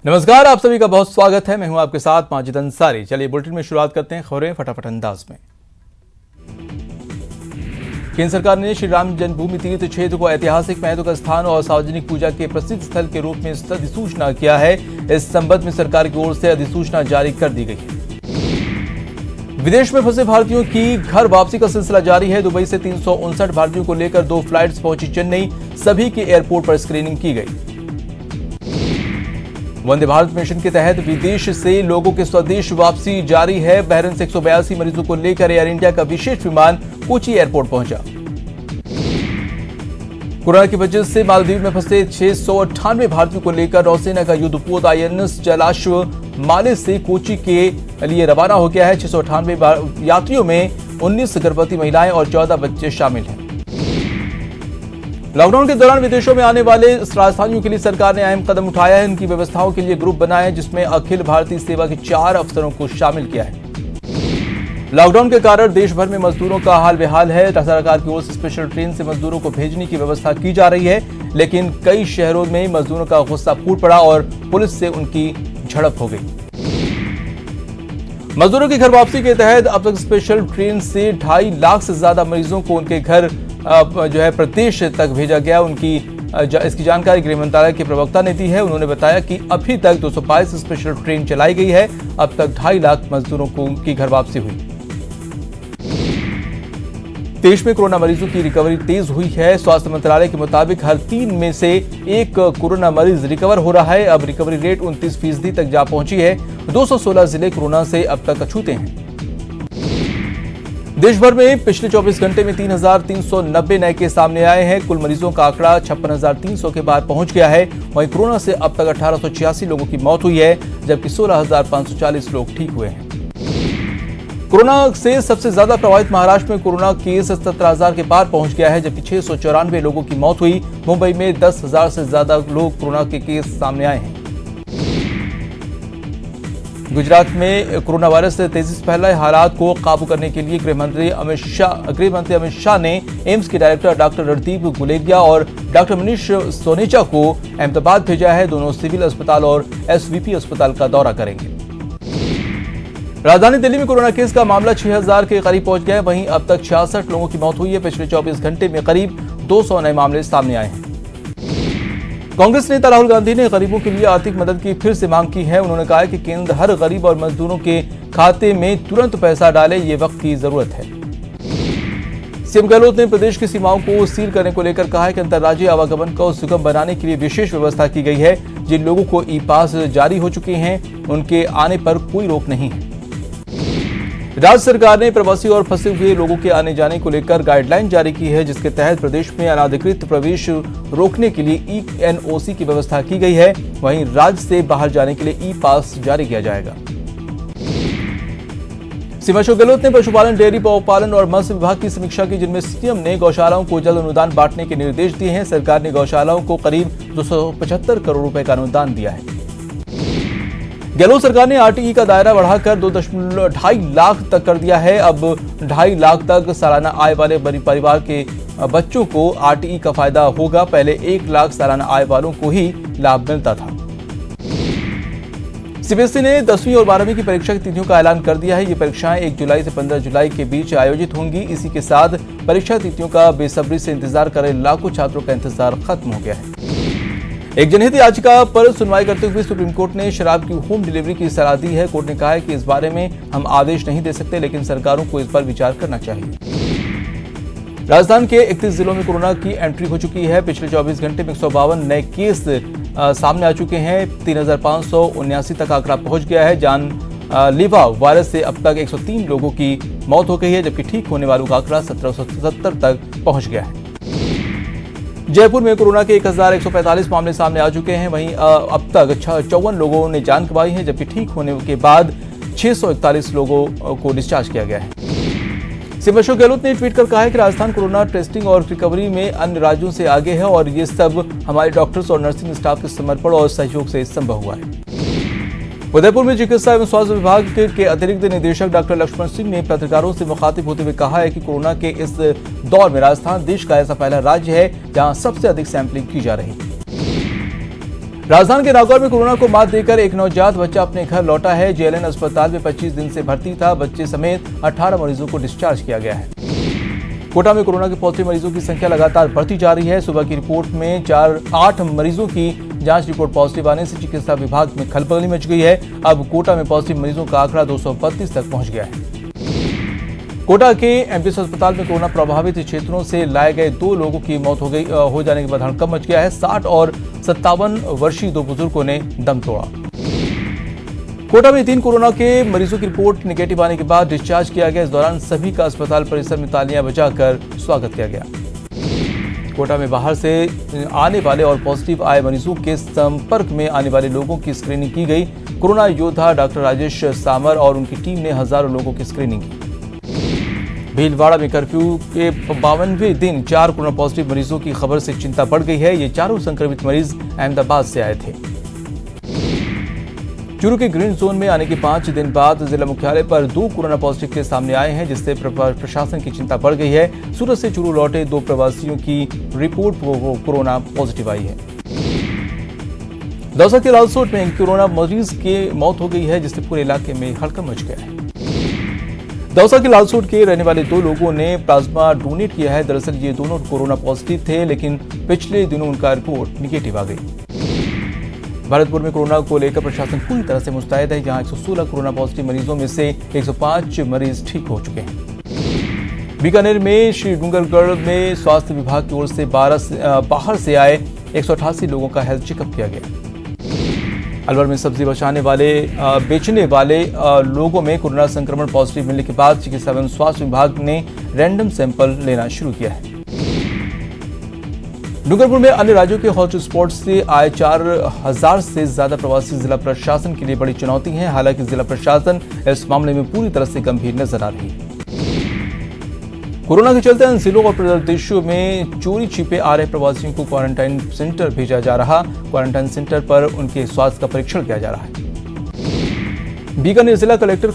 नमस्कार, आप सभी का बहुत स्वागत है। मैं हूं आपके साथ माजिद अंसारी। चलिए बुलेटिन में शुरुआत करते हैं खबरें फटाफट अंदाज में। केंद्र सरकार ने श्री राम जन्मभूमि तीर्थ क्षेत्र को ऐतिहासिक महत्व का स्थान और सार्वजनिक पूजा के प्रसिद्ध स्थल के रूप में अधिसूचना किया है। इस संबंध में सरकार की ओर से अधिसूचना जारी कर दी गई है। विदेश में फंसे भारतीयों की घर वापसी का सिलसिला जारी है। दुबई से 359 भारतीयों को लेकर 2 फ्लाइट्स पहुंची चेन्नई। सभी की एयरपोर्ट पर स्क्रीनिंग की गई। वंदे भारत मिशन के तहत विदेश से लोगों के स्वदेश वापसी जारी है। बहरीन से 182 मरीजों को लेकर एयर इंडिया का विशेष विमान कोची एयरपोर्ट पहुंचा। कोरोना की वजह से मालदीव में फंसे 698 भारतीयों को लेकर नौसेना का युद्धपोत INS जलाश्व माले से कोची के लिए रवाना हो गया है। 698 यात्रियों में 19 गर्भवती महिलाएं और 14 बच्चे शामिल हैं। लॉकडाउन के दौरान विदेशों में आने वाले राजस्थानियों के लिए सरकार ने अहम कदम उठाया है। इनकी व्यवस्थाओं के लिए ग्रुप बनाया है, जिसमें अखिल भारतीय सेवा के 4 अफसरों को शामिल किया है। लॉकडाउन के कारण देश भर में मजदूरों का हाल बेहाल है। सरकार की ओर से स्पेशल ट्रेन से मजदूरों को भेजने की व्यवस्था की जा रही है, लेकिन कई शहरों में मजदूरों का गुस्सा फूट पड़ा और पुलिस से उनकी झड़प हो गई। मजदूरों की घर वापसी के तहत अब तक स्पेशल ट्रेन से 2.5 लाख से ज्यादा मरीजों को उनके घर प्रदेश तक भेजा गया। इसकी जानकारी गृह मंत्रालय के प्रवक्ता ने दी है। उन्होंने बताया कि अभी तक 222 स्पेशल ट्रेन चलाई गई है। अब तक 2.5 लाख मजदूरों को उनकी घर वापसी हुई। देश में कोरोना मरीजों की रिकवरी तेज हुई है। स्वास्थ्य मंत्रालय के मुताबिक हर 3 में से 1 कोरोना मरीज रिकवर हो रहा है। अब रिकवरी रेट 29% तक जा पहुंची है। 216 जिले कोरोना से अब तक अछूते हैं। देश भर में पिछले 24 घंटे में 3,390 नए केस सामने आए हैं। कुल मरीजों का आंकड़ा 56,300 के पार पहुंच गया है। वहीं कोरोना से अब तक 1,886 लोगों की मौत हुई है, जबकि 16,540 लोग ठीक हुए हैं। कोरोना से सबसे ज्यादा प्रभावित महाराष्ट्र में कोरोना केस 17,000 के पार पहुंच गया है, जबकि 694 लोगों की मौत हुई। मुंबई में 10,000 से ज्यादा लोग कोरोना के केस सामने आए हैं। गुजरात में कोरोना वायरस से तेजी से फैल रहे हालात को काबू करने के लिए गृह मंत्री अमित शाह ने एम्स के डायरेक्टर डॉक्टर रणदीप गुलेरिया और डॉक्टर मनीष सोनेचा को अहमदाबाद भेजा है। दोनों सिविल अस्पताल और SVP अस्पताल का दौरा करेंगे। राजधानी दिल्ली में कोरोना केस का मामला 6,000 के करीब पहुंच गया है। वहीं अब तक 66 लोगों की मौत हुई है। पिछले 24 घंटे में करीब 200 नए मामले सामने आए हैं। कांग्रेस नेता राहुल गांधी ने गरीबों के लिए आर्थिक मदद की फिर से मांग की है। उन्होंने कहा है कि केंद्र हर गरीब और मजदूरों के खाते में तुरंत पैसा डाले, ये वक्त की जरूरत है। सीएम गहलोत ने प्रदेश की सीमाओं को सील करने को लेकर कहा है कि अंतर्राज्यीय आवागमन को सुगम बनाने के लिए विशेष व्यवस्था की गई है। जिन लोगों को ई-पास जारी हो चुके हैं, उनके आने पर कोई रोक नहीं है। राज्य सरकार ने प्रवासी और फंसे हुए लोगों के आने जाने को लेकर गाइडलाइन जारी की है, जिसके तहत प्रदेश में अनाधिकृत प्रवेश रोकने के लिए ENOC की व्यवस्था की गई है। वहीं राज्य से बाहर जाने के लिए ई-पास जारी किया जाएगा। सीएम अशोक गहलोत ने पशुपालन, डेयरी, गौपालन और मत्स्य विभाग की समीक्षा की, जिनमें सीएम ने गौशालाओं को जल्द अनुदान बांटने के निर्देश दिए हैं। सरकार ने गौशालाओं को करीब 275 करोड़ रुपए का अनुदान दिया है। गहलोत सरकार ने RTE का दायरा बढ़ाकर 2.5 लाख तक कर दिया है। अब 2.5 लाख तक सालाना आय वाले परिवार के बच्चों को RTE का फायदा होगा। पहले 1 लाख सालाना आय वालों को ही लाभ मिलता था। CBSE ने 10वीं और 12वीं की परीक्षा की तिथियों का ऐलान कर दिया है। ये परीक्षाएं 1 जुलाई से 15 जुलाई के बीच आयोजित होंगी। इसी के साथ परीक्षा तिथियों का बेसब्री से इंतजार कर रहे लाखों छात्रों का इंतजार खत्म हो गया है। एक जनहित याचिका पर सुनवाई करते हुए सुप्रीम कोर्ट ने शराब की होम डिलीवरी की सलाह दी है। कोर्ट ने कहा है कि इस बारे में हम आदेश नहीं दे सकते, लेकिन सरकारों को इस पर विचार करना चाहिए। राजस्थान के 31 जिलों में कोरोना की एंट्री हो चुकी है। पिछले 24 घंटे में 152 नए केस सामने आ चुके हैं। 3,579 तक आंकड़ा पहुंच गया है। जानलेवा वायरस से अब तक 103 लोगों की मौत हो गई है, जबकि ठीक होने वालों का आंकड़ा 1770 तक पहुंच गया है। जयपुर में कोरोना के 1,145 मामले सामने आ चुके हैं। वहीं अब तक 54 लोगों ने जान गंवाई है, जबकि ठीक होने के बाद 641 लोगों को डिस्चार्ज किया गया है। सीएम अशोक गहलोत ने ट्वीट कर कहा है कि राजस्थान कोरोना टेस्टिंग और रिकवरी में अन्य राज्यों से आगे है और ये सब हमारे डॉक्टर्स और नर्सिंग स्टाफ के समर्पण और सहयोग से संभव हुआ है। उदयपुर में चिकित्सा एवं स्वास्थ्य विभाग के अतिरिक्त निदेशक डॉक्टर लक्ष्मण सिंह ने पत्रकारों से मुखातिब होते हुए कहा है कि कोरोना के इस दौर में राजस्थान देश का ऐसा पहला राज्य है जहां सबसे अधिक सैंपलिंग की जा रही है। राजधानी के नागौर में कोरोना को मात देकर एक नवजात बच्चा अपने घर लौटा है। जेएलएन अस्पताल में 25 दिन से भर्ती था। बच्चे समेत 18 मरीजों को डिस्चार्ज किया गया है। कोटा में कोरोना के पॉजिटिव मरीजों की संख्या लगातार बढ़ती जा रही है। सुबह की रिपोर्ट में 8 मरीजों की जांच रिपोर्ट पॉजिटिव आने से चिकित्सा विभाग में खलबली मच गई है। अब कोटा में पॉजिटिव मरीजों का आंकड़ा 232 तक पहुंच गया है। कोटा के एमपीएस अस्पताल में कोरोना प्रभावित क्षेत्रों से लाए गए 2 लोगों की मौत हो जाने के बाद हड़कंप मच गया है। 60 और 57 वर्षीय 2 बुजुर्गों ने दम तोड़ा। कोटा में 3 कोरोना के मरीजों की रिपोर्ट निगेटिव आने के बाद डिस्चार्ज किया गया। इस दौरान सभी का अस्पताल परिसर में तालियां बजाकर स्वागत किया गया। कोटा में बाहर से आने वाले और पॉजिटिव आए मरीजों के संपर्क में आने वाले लोगों की स्क्रीनिंग की गई। कोरोना योद्धा डॉक्टर राजेश सामर और उनकी टीम ने हजारों लोगों की स्क्रीनिंग की। भीलवाड़ा में कर्फ्यू के 52वें दिन 4 कोरोना पॉजिटिव मरीजों की खबर से चिंता बढ़ गई है। ये चारों संक्रमित मरीज अहमदाबाद से आए थे। चूरू के ग्रीन जोन में आने के 5 दिन बाद जिला मुख्यालय पर 2 कोरोना पॉजिटिव केस सामने आए हैं, जिससे प्रशासन की चिंता बढ़ गई है। सूरत से चूरू लौटे 2 प्रवासियों की रिपोर्ट कोरोना पॉजिटिव आई है। दौसा के लालसोट में कोरोना मरीज की मौत हो गई है, जिससे पूरे इलाके में हड़कंप मच गया है। दौसा के लालसोट के रहने वाले 2 लोगों ने प्लाज्मा डोनेट किया है। दरअसल ये दोनों कोरोना पॉजिटिव थे, लेकिन पिछले दिनों उनका रिपोर्ट निगेटिव आ गई। भरतपुर में कोरोना को लेकर प्रशासन पूरी तरह से मुस्तैद है। जहां 116 कोरोना पॉजिटिव मरीजों में से 105 मरीज ठीक हो चुके हैं। बीकानेर में श्री डूंगरगढ़ में स्वास्थ्य विभाग की ओर से बाहर से आए 188 लोगों का हेल्थ चेकअप किया गया। अलवर में सब्जी बेचने वाले लोगों में कोरोना संक्रमण पॉजिटिव मिलने के बाद चिकित्सा एवं स्वास्थ्य विभाग ने रैंडम सैंपल लेना शुरू किया है। डूंगरपुर में अन्य राज्यों के हॉटस्पॉट से आए 4000 से ज्यादा प्रवासी जिला प्रशासन के लिए बड़ी चुनौती है। हालांकि जिला प्रशासन इस मामले में पूरी तरह से गंभीर नजर आ रही है। कोरोना के चलते अन्य जिलों और प्रदेशों में चोरी छिपे आ रहे प्रवासियों को क्वारंटाइन सेंटर भेजा जा रहा। क्वारंटाइन सेंटर पर उनके स्वास्थ्य का परीक्षण किया जा रहा है। बीकानेर जिला कलेक्टर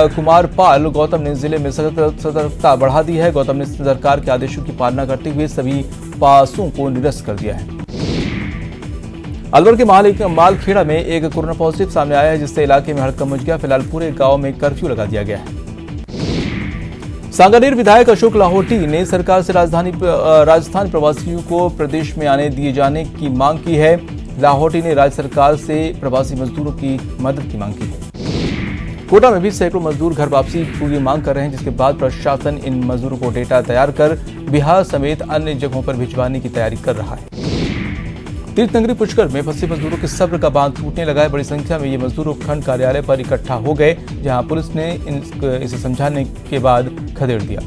कुमार पाल गौतम ने जिले में सतर्कता बढ़ा दी है। गौतम ने सरकार के आदेशों की पालना करते हुए सभी पासों को निरस्त कर दिया है। अलवर के मालखेड़ा में एक कोरोना पॉजिटिव सामने आया है, जिससे इलाके में हड़कंप मच गया। फिलहाल पूरे गांव में कर्फ्यू लगा दिया गया है। सांगानेर विधायक अशोक लाहोटी ने सरकार से राजस्थान प्रवासियों को प्रदेश में आने दिए जाने की मांग की है। लाहोटी ने राज्य सरकार से प्रवासी मजदूरों की मदद की मांग की है। कोटा में भी सैकड़ों मजदूर घर वापसी की मांग कर रहे हैं, जिसके बाद प्रशासन इन मजदूरों को डेटा तैयार कर बिहार समेत अन्य जगहों पर भिजवाने की तैयारी कर रहा है। तीर्थनगरी पुष्कर में फंसे मजदूरों के सब्र का बांध टूटने लगा है। बड़ी संख्या में ये मजदूर उपखंड कार्यालय पर इकट्ठा हो गए, जहां पुलिस ने इसे समझाने के बाद खदेड़ दिया।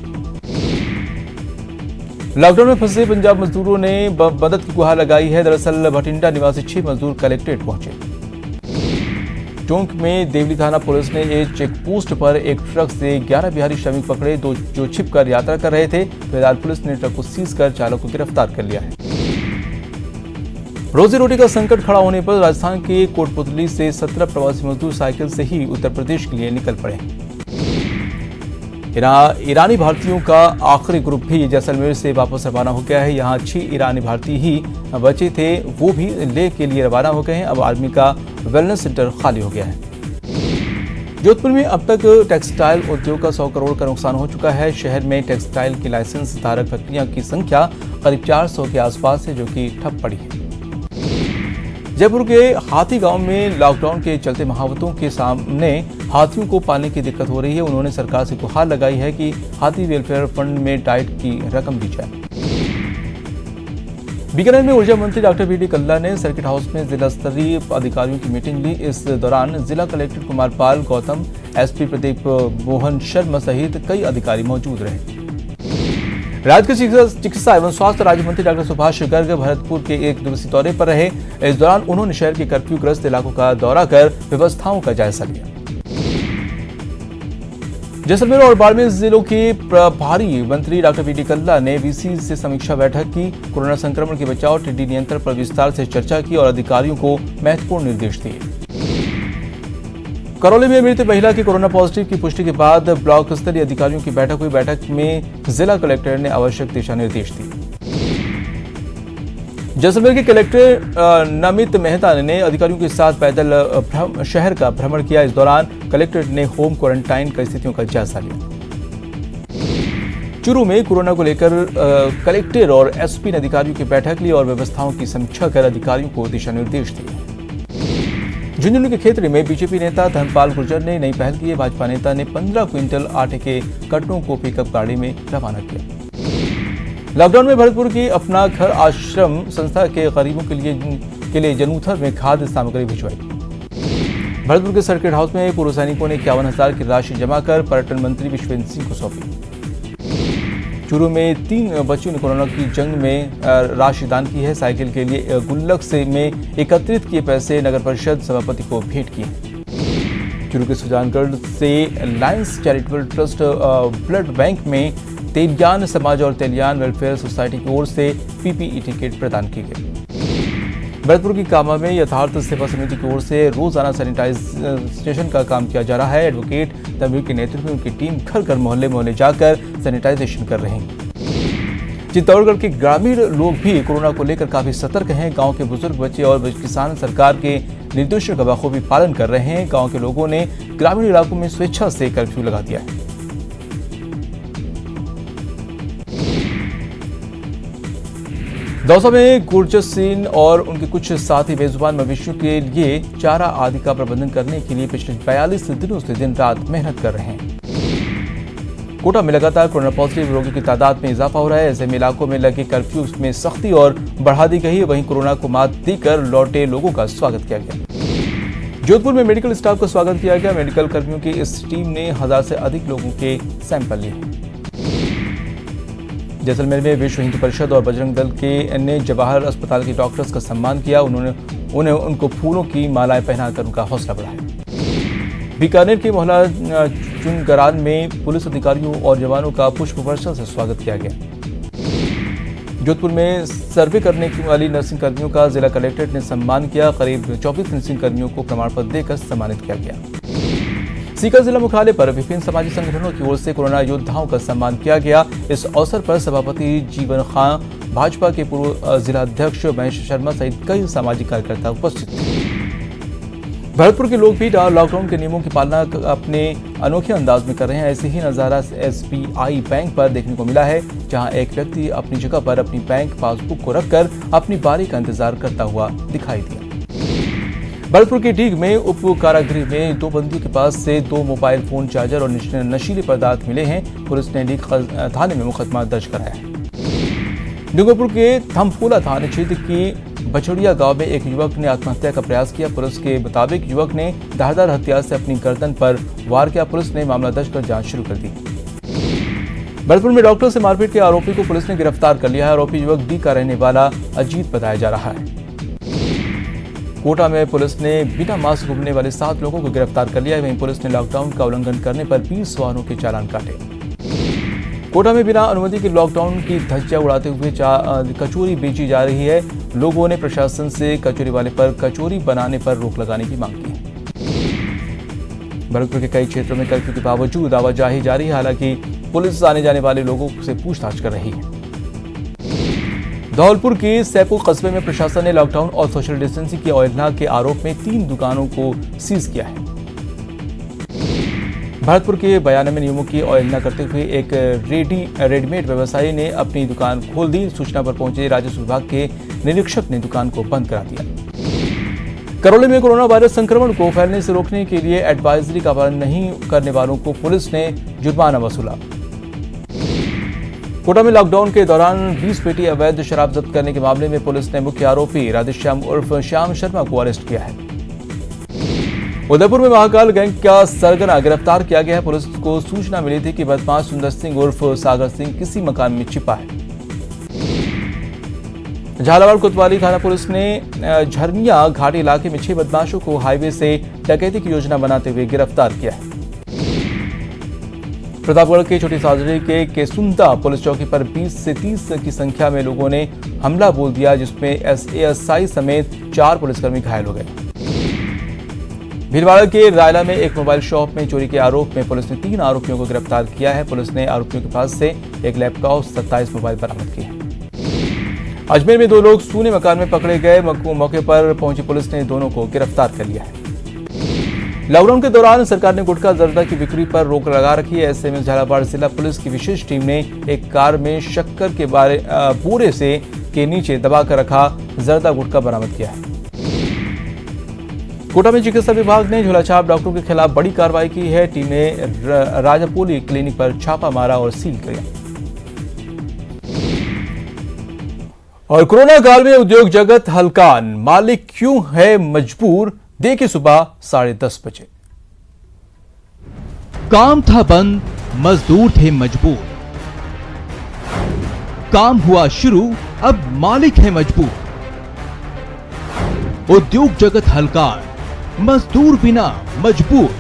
लॉकडाउन में फंसे पंजाब मजदूरों ने मदद की गुहार लगाई है। दरअसल भटिंडा निवासी 6 मजदूर कलेक्ट्रेट पहुंचे। टोंक में देवली थाना पुलिस ने एक चेक पोस्ट पर एक ट्रक से 11 बिहारी श्रमिक पकड़े, जो छिपकर यात्रा कर रहे थे। फिलहाल पुलिस ने ट्रक को सीज कर चालक को गिरफ्तार कर लिया है। रोजी रोटी का संकट खड़ा होने पर राजस्थान के कोटपुतली से 17 प्रवासी मजदूर साइकिल से ही उत्तर प्रदेश के लिए निकल पड़े। ईरानी भारतीयों का आखिरी ग्रुप भी जैसलमेर से वापस रवाना हो गया है। यहाँ 6 ईरानी भारतीय ही बचे थे, वो भी लेह के लिए रवाना हो गए हैं। अब आर्मी का वेलनेस सेंटर खाली हो गया है। जोधपुर में अब तक टेक्सटाइल उद्योग का 100 करोड़ का नुकसान हो चुका है। शहर में टेक्सटाइल की लाइसेंस धारक फैक्ट्रियां की संख्या करीब 400 के आसपास है, जो कि ठप पड़ी है। जयपुर के हाथी गांव में लॉकडाउन के चलते महावतों के सामने हाथियों को पालने की दिक्कत हो रही है। उन्होंने सरकार से गुहार लगाई है कि हाथी वेलफेयर फंड में डाइट की रकम दी जाए। बीकानेर में ऊर्जा मंत्री डॉक्टर वीडी कल्ला ने सर्किट हाउस में जिला स्तरीय अधिकारियों की मीटिंग ली। इस दौरान जिला कलेक्टर कुमार पाल गौतम, एसपी प्रदीप मोहन शर्मा सहित कई अधिकारी मौजूद रहे। राज्य के चिकित्सा एवं स्वास्थ्य राज्य मंत्री डॉक्टर सुभाष गर्ग भरतपुर के 1 दिवसीय दौरे पर रहे। इस दौरान उन्होंने शहर के कर्फ्यू ग्रस्त इलाकों का दौरा कर व्यवस्थाओं का जायजा लिया। जैसलमेर और बाड़मेर जिलों के प्रभारी मंत्री डॉक्टर वीडी कल्ला ने वीसी से समीक्षा बैठक की। कोरोना संक्रमण के बचाव, टिड्डी नियंत्रण पर विस्तार से चर्चा की और अधिकारियों को महत्वपूर्ण निर्देश दिए। करौली में मृत महिला की कोरोना पॉजिटिव की पुष्टि के बाद ब्लॉक स्तरीय अधिकारियों की बैठक हुई। बैठक में जिला कलेक्टर ने आवश्यक दिशा निर्देश दिए। जैसलमेर के कलेक्टर नमित मेहता ने अधिकारियों के साथ पैदल शहर का भ्रमण किया। इस दौरान कलेक्टर ने होम क्वारंटाइन की स्थितियों का जायजा लिया। चूरू में कोरोना को लेकर कलेक्टर और एसपी ने अधिकारियों की बैठक ली और व्यवस्थाओं की समीक्षा कर अधिकारियों को दिशा निर्देश दिए। झुंझुनू के खेतड़ी में बीजेपी नेता धर्मपाल गुर्जर ने नई पहल की है। भाजपा नेता ने 15 क्विंटल आटे के कट्टों को पिकअप गाड़ी में रवाना किया। लॉकडाउन में भरतपुर की अपना घर आश्रम संस्था के गरीबों के लिए जनूथर में खाद्य सामग्री भिजवाई। भरतपुर के सर्किट हाउस में पूर्व सैनिकों ने 51,000 की राशि जमा कर पर्यटन मंत्री विश्वेंद्र सिंह को सौंपी। चूरू में 3 बच्चों ने कोरोना की जंग में राशि दान की है। साइकिल के लिए गुल्लक में एकत्रित किए पैसे नगर परिषद सभापति को भेंट किए। चूरू के सुजानगढ़ से Lions charitable trust blood bank में तेलियान समाज और तेलियान वेलफेयर सोसाइटी की ओर से पीपीई किट प्रदान की गई। भरतपुर की कामा में यथार्थ सेवा समिति की ओर से रोजाना सैनिटाइजेशन का काम किया जा रहा है। एडवोकेट तनवीर के नेतृत्व में उनकी टीम घर घर मोहल्ले जाकर सैनिटाइजेशन कर रहे हैं। चित्तौड़गढ़ के ग्रामीण लोग भी कोरोना को लेकर काफी सतर्क हैं। गांव के बुजुर्ग, बच्चे और किसान सरकार के निर्देशों का बखूबी पालन कर रहे हैं। गांव के लोगों ने ग्रामीण इलाकों में स्वेच्छा से कर्फ्यू लगा दिया है। दौसा में गुरजस सिंह और उनके कुछ साथी बेजुबान मवेशियों के लिए चारा आदि का प्रबंधन करने के लिए पिछले 42 दिनों से दिन रात मेहनत कर रहे हैं। कोटा में लगातार कोरोना पॉजिटिव रोगियों की तादाद में इजाफा हो रहा है। ऐसे में इलाकों में लगे कर्फ्यू में सख्ती और बढ़ा दी गई है। वहीं कोरोना को मात देकर लौटे लोगों का स्वागत किया गया। जोधपुर में मेडिकल स्टाफ का स्वागत किया गया। मेडिकल कर्मियों की इस टीम ने 1000 से अधिक लोगों के सैंपल लिए। जैसलमेर में विश्व हिंदू परिषद और बजरंग दल के ने जवाहर अस्पताल के डॉक्टर्स का सम्मान किया। उनको फूलों की मालाएं पहनाकर उनका हौसला बढ़ाया। बीकानेर के मोहल्ला चुनगरान में पुलिस अधिकारियों और जवानों का पुष्प वर्षा से स्वागत किया गया। जोधपुर में सर्वे करने वाली नर्सिंग कर्मियों का जिला कलेक्टर ने सम्मान किया। करीब 24 नर्सिंग कर्मियों को प्रमाण पत्र देकर सम्मानित किया गया। सीकर जिला मुख्यालय पर विभिन्न समाजी संगठनों की ओर से कोरोना योद्धाओं का सम्मान किया गया। इस अवसर पर सभापति जीवन खां, भाजपा के पूर्व जिला अध्यक्ष महेश शर्मा सहित कई सामाजिक कार्यकर्ता उपस्थित थे। भरतपुर के लोग भी लॉकडाउन के नियमों की पालना अपने अनोखे अंदाज में कर रहे हैं। ऐसे ही नजारा एसबीआई बैंक पर देखने को मिला है, जहां एक व्यक्ति अपनी जगह पर अपनी बैंक पासबुक को रखकर अपनी बारी का इंतजार करता हुआ दिखाई दिया। भरतपुर के डीग में उप कारागृह में 2 बंदियों के पास से 2 मोबाइल फोन, चार्जर और नशीले पदार्थ मिले हैं। पुलिस ने डीग थाने में मुकदमा दर्ज कराया है। डूंगरपुर के थमफोला थाना क्षेत्र की बछड़िया गांव में एक युवक ने आत्महत्या का प्रयास किया। पुलिस के मुताबिक युवक ने धारदार हथियार से अपनी गर्दन पर वार किया। पुलिस ने मामला दर्ज कर जांच शुरू कर दी। भरतपुर में डॉक्टर से मारपीट के आरोपी को पुलिस ने गिरफ्तार कर लिया है। आरोपी युवक डी का रहने वाला अजीत बताया जा रहा है। कोटा में पुलिस ने बिना मास्क घूमने वाले 7 लोगों को गिरफ्तार कर लिया है। वहीं पुलिस ने लॉकडाउन का उल्लंघन करने पर 20 वाहनों के चालान काटे। कोटा में बिना अनुमति के लॉकडाउन की धज्जियां उड़ाते हुए कचौरी बेची जा रही है। लोगों ने प्रशासन से कचौरी वाले पर कचौरी बनाने पर रोक लगाने की मांग की है। भरतपुर के कई क्षेत्रों में कर्फ्यू के बावजूद आवाजाही जारी है। हालांकि पुलिस आने जाने वाले लोगों से पूछताछ कर रही है। धौलपुर के सैपुर कस्बे में प्रशासन ने लॉकडाउन और सोशल डिस्टेंसिंग की अवहेलना के आरोप में 3 दुकानों को सीज किया है। भरतपुर के बयाना में नियमों की अवहेलना करते हुए एक रेडीमेड व्यवसायी ने अपनी दुकान खोल दी। सूचना पर पहुंचे राजस्व विभाग के निरीक्षक ने दुकान को बंद करा दिया। करौली में कोरोना वायरस संक्रमण को फैलने से रोकने के लिए एडवाइजरी का पालन नहीं करने वालों को पुलिस ने जुर्माना वसूला। कोटा में लॉकडाउन के दौरान 20 पेटी अवैध शराब जब्त करने के मामले में पुलिस ने मुख्य आरोपी राधेश्याम उर्फ श्याम शर्मा को अरेस्ट किया है। उदयपुर में महाकाल गैंग का सरगना गिरफ्तार किया गया है। पुलिस को सूचना मिली थी कि बदमाश सुंदर सिंह उर्फ सागर सिंह किसी मकान में छिपा है। झालावाड़ कोतवाली थाना पुलिस ने झरनिया घाटी इलाके में 6 बदमाशों को हाईवे से डकैती की योजना बनाते हुए गिरफ्तार किया है। प्रतापगढ़ के छोटी साजरी के केसुंदा पुलिस चौकी पर 20 से 30 की संख्या में लोगों ने हमला बोल दिया, जिसमें एएसआई समेत 4 पुलिसकर्मी घायल हो गए। भीलवाड़ा के रायला में एक मोबाइल शॉप में चोरी के आरोप में पुलिस ने 3 आरोपियों को गिरफ्तार किया है। पुलिस ने आरोपियों के पास से एक लैपटॉप 27 मोबाइल बरामद किए हैं। अजमेर में 2 लोग सूने मकान में पकड़े गए। मौके पर पहुंची पुलिस ने दोनों को गिरफ्तार कर लिया है। लॉकडाउन के दौरान सरकार ने गुटखा जर्दा की बिक्री पर रोक लगा रखी है। ऐसे में झालावाड़ जिला पुलिस की विशेष टीम ने एक कार में शक्कर के बोरे से के नीचे दबाकर रखा जर्दा गुटखा बरामद किया है। कोटा में चिकित्सा विभाग ने झोलाछाप डॉक्टरों के खिलाफ बड़ी कार्रवाई की है। टीम ने राजापुरी क्लिनिक पर छापा मारा और सील किया। और कोरोना काल में उद्योग जगत हलकान, मालिक क्यों है मजबूर, देखिए सुबह 10:30 बजे। काम था बंद, मजदूर थे मजबूर। काम हुआ शुरू, अब मालिक है मजबूर। उद्योग जगत हलकान, मजदूर बिना मजबूर।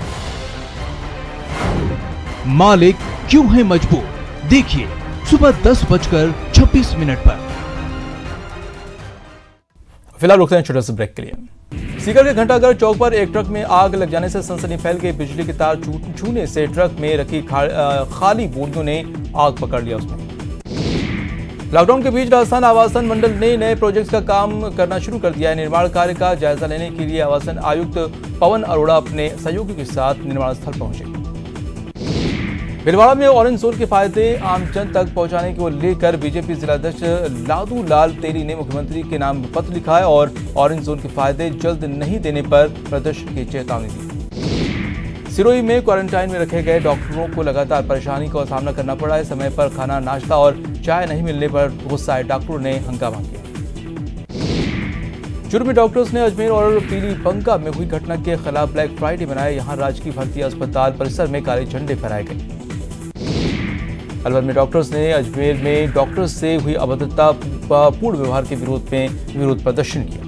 मालिक क्यों है मजबूर, देखिए सुबह 10:26 पर। फिलहाल रुकते हैं छोटे से ब्रेक के लिए। सीकर के घंटाघर चौक पर एक ट्रक में आग लग जाने से सनसनी फैल गई। बिजली के तार छूने से ट्रक में रखी खाली बोरियों ने आग पकड़ लिया। उसमें लॉकडाउन के बीच राजस्थान आवासन मंडल ने नए प्रोजेक्ट्स का काम करना शुरू कर दिया है। निर्माण कार्य का जायजा लेने के लिए आवासन आयुक्त पवन अरोड़ा अपने सहयोगियों के साथ निर्माण स्थल पहुंचे। भीलवाड़ा में ऑरेंज जोन के फायदे आम जन तक पहुंचाने को लेकर बीजेपी जिलाध्यक्ष लादू लाल तेली ने मुख्यमंत्री के नाम पत्र लिखा है और ऑरेंज जोन के फायदे जल्द नहीं देने पर प्रदर्शन की चेतावनी दी। सिरोही में क्वारंटाइन में रखे गए डॉक्टरों को लगातार परेशानी का सामना करना पड़ा है। समय पर खाना, नाश्ता और चाय नहीं मिलने पर गुस्साए डॉक्टरों ने हंगामा किया। चूरू में डॉक्टर्स ने अजमेर और पीली बंका में हुई घटना के खिलाफ ब्लैक फ्राइडे मनाया। यहां राजकीय भर्ती अस्पताल परिसर में काले झंडे फहराए गए। अलवर में डॉक्टर्स ने अजमेर में डॉक्टर्स से हुई अभद्रता पूर्ण व्यवहार के विरोध प्रदर्शन किया।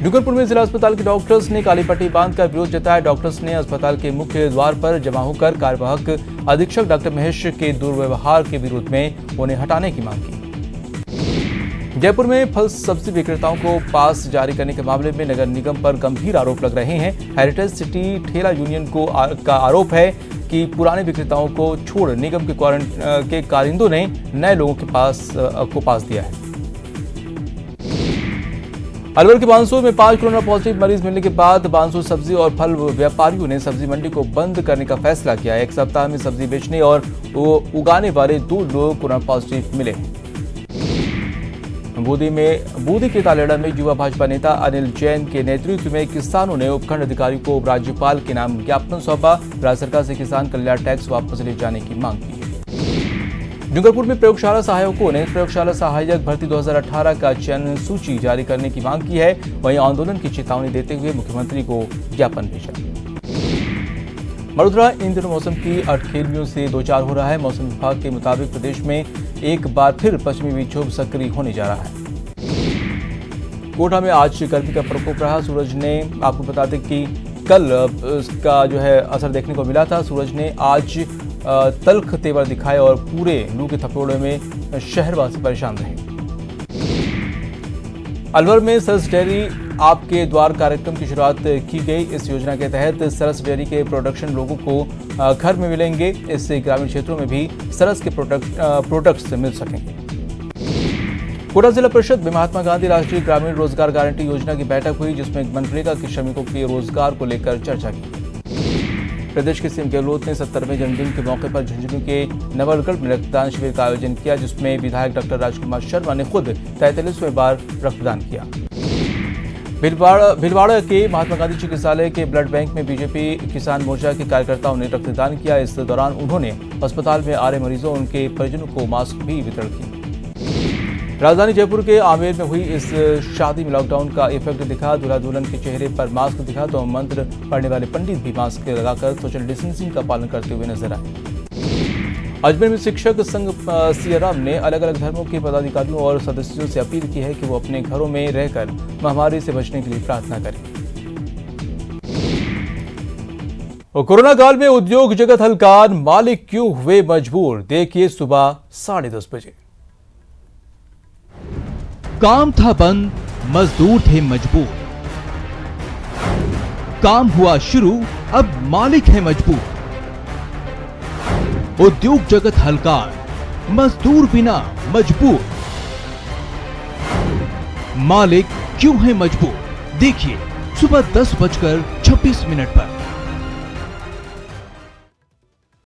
डूंगरपुर में जिला अस्पताल के डॉक्टर्स ने काली पट्टी बांधकर विरोध जताया। डॉक्टर्स ने अस्पताल के मुख्य द्वार पर जमा होकर कार्यवाहक अधीक्षक डॉक्टर महेश के दुर्व्यवहार के विरोध में उन्हें हटाने की मांग की। जयपुर में फल सब्जी विक्रेताओं को पास जारी करने के मामले में नगर निगम पर गंभीर आरोप लग रहे हैं। हेरिटेज सिटी ठेला यूनियन का आरोप है कि पुराने विक्रेताओं को छोड़ निगम के कारिंदों ने नए लोगों के पास दिया है। अलवर के बांसुर में 5 कोरोना पॉजिटिव मरीज मिलने के बाद बांसुर सब्जी और फल व्यापारियों ने सब्जी मंडी को बंद करने का फैसला किया है। एक सप्ताह में सब्जी बेचने और उगाने वाले 2 लोग कोरोना पॉजिटिव मिले हैं। बूंदी के तालेड़ा में युवा भाजपा नेता अनिल जैन के नेतृत्व में किसानों ने उपखंड अधिकारी को राज्यपाल के नाम ज्ञापन सौंपा। राज्य सरकार से किसान कल्याण टैक्स वापस ले जाने की मांग की है। डूंगरपुर में प्रयोगशाला सहायकों ने प्रयोगशाला सहायक भर्ती 2018 का चयन सूची जारी करने की मांग की है। वहीं आंदोलन की चेतावनी देते हुए मुख्यमंत्री को ज्ञापन भेजा। मरुधरा इन दिनों मौसम की अटखेलियों से दो चार हो रहा है। मौसम विभाग के मुताबिक प्रदेश में एक बार फिर पश्चिमी विक्षोभ सक्रिय होने जा रहा है। कोटा में आज गर्मी का प्रकोप रहा। सूरज ने, आपको बता दें कि कल इसका जो है असर देखने को मिला था। सूरज ने आज तल्ख तेवर दिखाए और पूरे लू के थपेड़े में शहरवासी परेशान रहे। अलवर में सरस डेयरी आपके द्वार कार्यक्रम की शुरुआत की गई। इस योजना के तहत सरस डेयरी के प्रोडक्शन लोगों को घर में मिलेंगे। इससे ग्रामीण क्षेत्रों में भी सरस के प्रोडक्ट्स मिल सकेंगे। कोटा जिला परिषद में महात्मा गांधी राष्ट्रीय ग्रामीण रोजगार गारंटी योजना की बैठक हुई, जिसमें मनरेगा के श्रमिकों के रोजगार को लेकर चर्चा की। प्रदेश के सीएम गहलोत ने 70वें जन्मदिन के मौके पर झुंझुनू के नवलगढ़ में रक्तदान शिविर का आयोजन किया, जिसमें विधायक डॉक्टर राजकुमार शर्मा ने खुद 43वें बार रक्तदान किया। भीलवाड़ा के महात्मा गांधी चिकित्सालय के ब्लड बैंक में बीजेपी किसान मोर्चा के कार्यकर्ताओं ने रक्तदान किया। इस दौरान उन्होंने अस्पताल में आ रहे मरीजों और उनके परिजनों को मास्क भी वितरण किए। राजधानी जयपुर के आमेर में हुई इस शादी में लॉकडाउन का इफेक्ट दिखा। दूल्हा दुल्हन के चेहरे पर मास्क दिखा तो मंत्र पढ़ने वाले पंडित भी मास्क लगाकर सोशल डिस्टेंसिंग का पालन करते हुए नजर आए। अजमेर में शिक्षक संघ सियाराम ने अलग अलग धर्मों के पदाधिकारियों और सदस्यों से अपील की है कि वो अपने घरों में रहकर महामारी से बचने के लिए प्रार्थना करें। कोरोना काल में उद्योग जगत हलकान, मालिक क्यों हुए मजबूर, देखिए सुबह 10:30 बजे। काम था बंद, मजदूर थे मजबूर। काम हुआ शुरू, अब मालिक है मजबूर। उद्योग जगत हलकान, मजदूर बिना मजबूर। मालिक क्यों है मजबूर, देखिए सुबह 10:26 पर